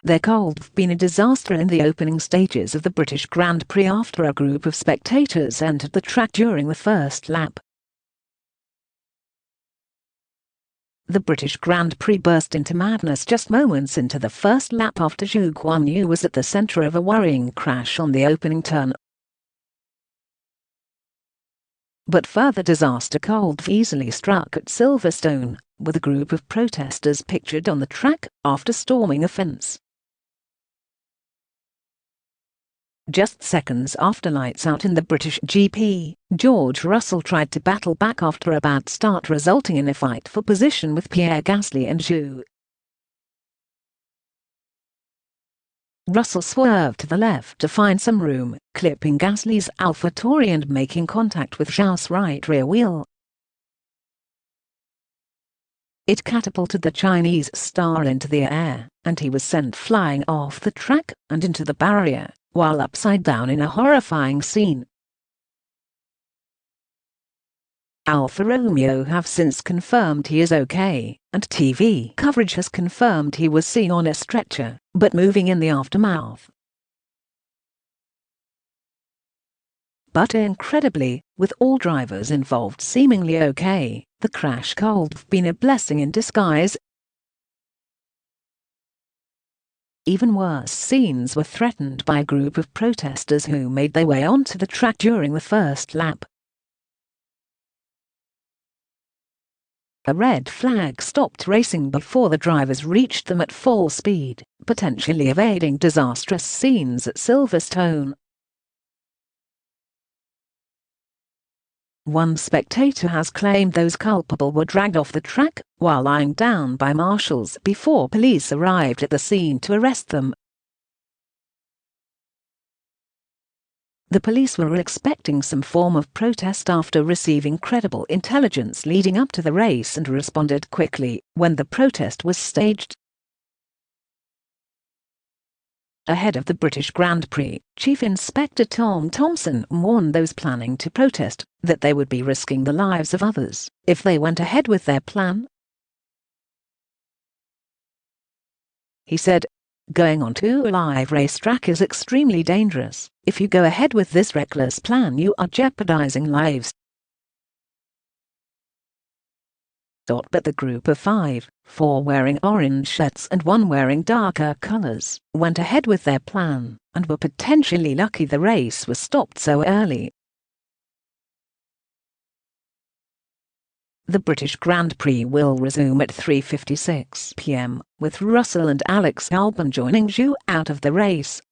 There could have been a disaster in the opening stages of the British Grand Prix after a group of spectators entered the track during the first lap. The British Grand Prix burst into madness just moments into the first lap after Zhou Guanyu was at the centre of a worrying crash on the opening turn. But further disaster could have easily struck at Silverstone, with a group of protesters pictured on the track after storming a fence. Just seconds after lights out in the British GP, George Russell tried to battle back after a bad start, resulting in a fight for position with Pierre Gasly and Zhou. Russell swerved to the left to find some room, clipping Gasly's AlphaTauri and making contact with Zhou's right rear wheel. It catapulted the Chinese star into the air, and he was sent flying off the track and into the barrier, while upside down in a horrifying scene. Alfa Romeo have since confirmed he is okay, and TV coverage has confirmed he was seen on a stretcher, but moving in the aftermath. But incredibly, with all drivers involved seemingly okay, the crash could have been a blessing in disguise. Even worse scenes were threatened by a group of protesters who made their way onto the track during the first lap. A red flag stopped racing before the drivers reached them at full speed, potentially evading disastrous scenes at Silverstone. One spectator has claimed those culpable were dragged off the track while lying down by marshals before police arrived at the scene to arrest them. The police were expecting some form of protest after receiving credible intelligence leading up to the race and responded quickly when the protest was staged. Ahead of the British Grand Prix, Chief Inspector Tom Thompson warned those planning to protest that they would be risking the lives of others if they went ahead with their plan. He said, "Going onto a live racetrack is extremely dangerous. If you go ahead with this reckless plan, you are jeopardizing lives." But the group of 5, 4 wearing orange shirts and 1 wearing darker colors, went ahead with their plan, and were potentially lucky the race was stopped so early. The British Grand Prix will resume at 3:56 p.m, with Russell and Alex Albon joining Zhou out of the race.